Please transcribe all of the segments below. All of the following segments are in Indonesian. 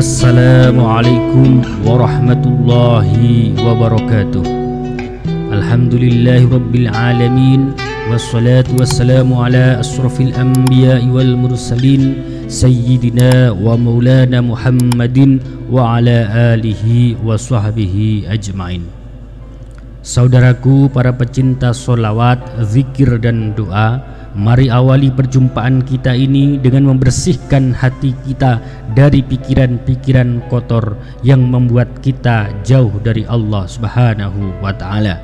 Assalamualaikum warahmatullahi wabarakatuh. Alhamdulillahi rabbil alamin, wassalatu wassalamu ala asrafil anbiya'i wal mursalin, sayyidina wa maulana Muhammadin wa ala alihi wa sahbihi ajmain. Saudaraku para pecinta sholawat, zikir dan doa, mari awali perjumpaan kita ini dengan membersihkan hati kita dari pikiran-pikiran kotor yang membuat kita jauh dari Allah Subhanahu wa ta'ala.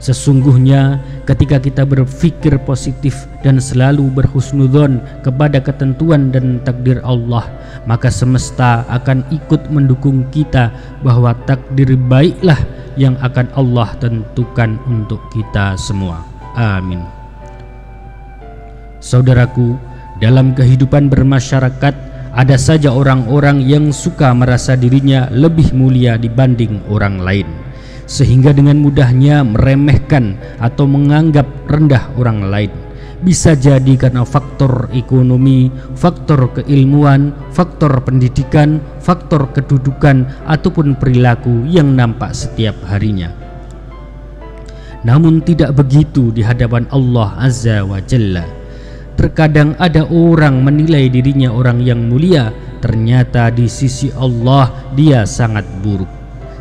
Sesungguhnya ketika kita berpikir positif dan selalu berhusnudzon kepada ketentuan dan takdir Allah, maka semesta akan ikut mendukung kita bahwa takdir baiklah yang akan Allah tentukan untuk kita semua. Amin. Saudaraku, dalam kehidupan bermasyarakat ada saja orang-orang yang suka merasa dirinya lebih mulia dibanding orang lain, sehingga dengan mudahnya meremehkan atau menganggap rendah orang lain. Bisa jadi karena faktor ekonomi, faktor keilmuan, faktor pendidikan, faktor kedudukan, ataupun perilaku yang nampak setiap harinya. Namun tidak begitu di hadapan Allah Azza wa Jalla. Terkadang ada orang menilai dirinya orang yang mulia, ternyata di sisi Allah dia sangat buruk.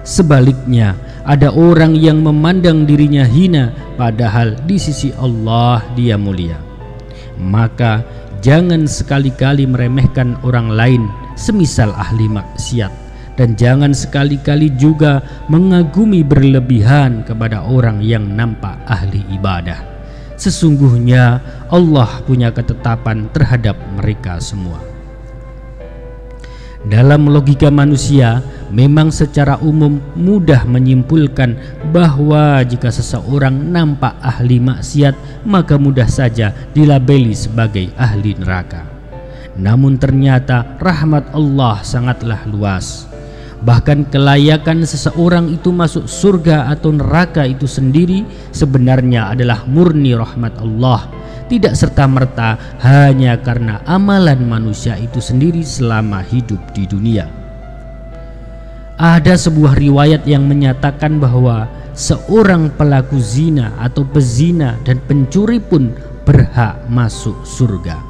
Sebaliknya, ada orang yang memandang dirinya hina, padahal di sisi Allah dia mulia. Maka jangan sekali-kali meremehkan orang lain semisal ahli maksiat, dan jangan sekali-kali juga mengagumi berlebihan kepada orang yang nampak ahli ibadah. Sesungguhnya Allah punya ketetapan terhadap mereka semua. Dalam logika manusia, memang secara umum mudah menyimpulkan bahwa jika seseorang nampak ahli maksiat, maka mudah saja dilabeli sebagai ahli neraka. Namun ternyata rahmat Allah sangatlah luas. Bahkan kelayakan seseorang itu masuk surga atau neraka itu sendiri sebenarnya adalah murni rahmat Allah, tidak serta-merta hanya karena amalan manusia itu sendiri selama hidup di dunia. Ada sebuah riwayat yang menyatakan bahwa seorang pelaku zina atau pezina dan pencuri pun berhak masuk surga.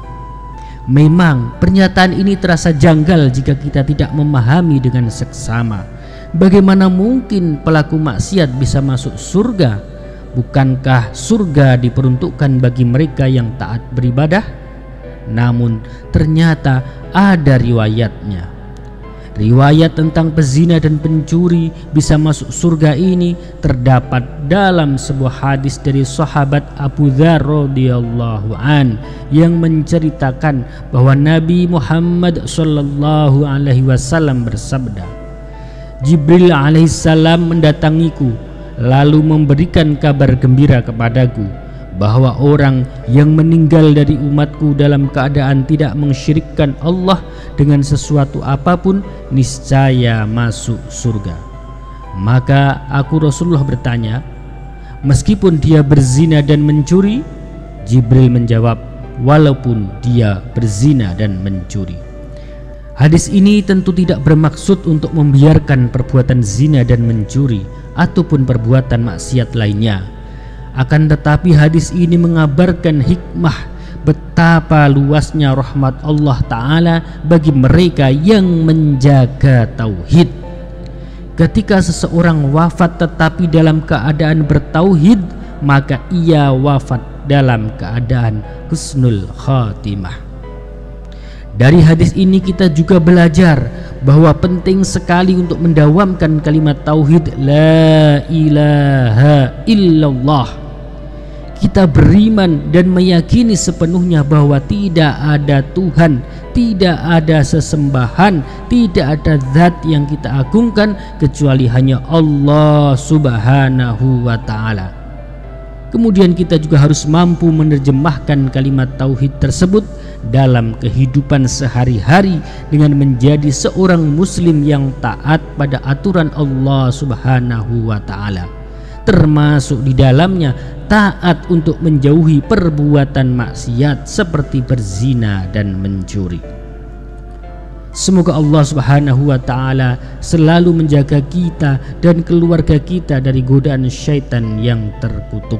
Memang pernyataan ini terasa janggal jika kita tidak memahami dengan seksama. Bagaimana mungkin pelaku maksiat bisa masuk surga? Bukankah surga diperuntukkan bagi mereka yang taat beribadah? Namun ternyata ada riwayatnya. Riwayat tentang pezina dan pencuri bisa masuk surga ini terdapat dalam sebuah hadis dari sahabat Abu Dzar radhiyallahu an yang menceritakan bahwa Nabi Muhammad sallallahu alaihi wasallam bersabda, Jibril alaihissalam mendatangiku lalu memberikan kabar gembira kepadaku bahwa orang yang meninggal dari umatku dalam keadaan tidak mensyirikkan Allah dengan sesuatu apapun niscaya masuk surga. Maka aku Rasulullah bertanya, meskipun dia berzina dan mencuri? Jibril menjawab, walaupun dia berzina dan mencuri. Hadis ini tentu tidak bermaksud untuk membiarkan perbuatan zina dan mencuri ataupun perbuatan maksiat lainnya. Akan tetapi hadis ini mengabarkan hikmah betapa luasnya rahmat Allah Ta'ala bagi mereka yang menjaga tauhid. Ketika seseorang wafat tetapi dalam keadaan bertauhid, maka ia wafat dalam keadaan husnul khatimah. Dari hadis ini kita juga belajar bahwa penting sekali untuk mendawamkan kalimat tauhid la ilaha illallah. Kita beriman dan meyakini sepenuhnya bahwa tidak ada Tuhan, tidak ada sesembahan, tidak ada zat yang kita agungkan kecuali hanya Allah Subhanahu wa ta'ala. Kemudian kita juga harus mampu menerjemahkan kalimat tauhid tersebut dalam kehidupan sehari-hari dengan menjadi seorang muslim yang taat pada aturan Allah Subhanahu wa ta'ala, termasuk di dalamnya taat untuk menjauhi perbuatan maksiat seperti berzina dan mencuri. Semoga Allah Subhanahu wa Ta'ala selalu menjaga kita dan keluarga kita dari godaan syaitan yang terkutuk.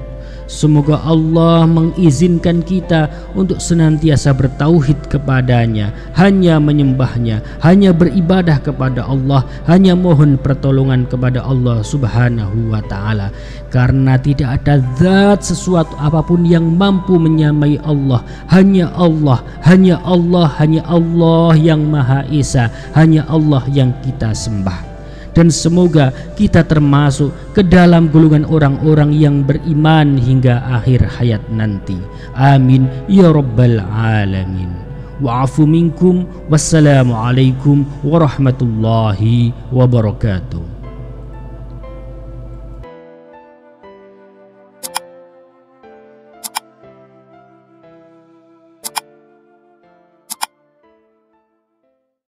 Semoga Allah mengizinkan kita untuk senantiasa bertauhid kepadanya, hanya menyembahnya, hanya beribadah kepada Allah, hanya mohon pertolongan kepada Allah Subhanahu wa Ta'ala. Karena tidak ada zat sesuatu apapun yang mampu menyamai Allah. Hanya Allah, hanya Allah, hanya Allah yang Maha Esa, hanya Allah yang kita sembah. Dan semoga kita termasuk ke dalam golongan orang-orang yang beriman hingga akhir hayat nanti. Amin ya rabbal alamin. Wa'afu minkum. Wassalamualaikum warahmatullahi wabarakatuh.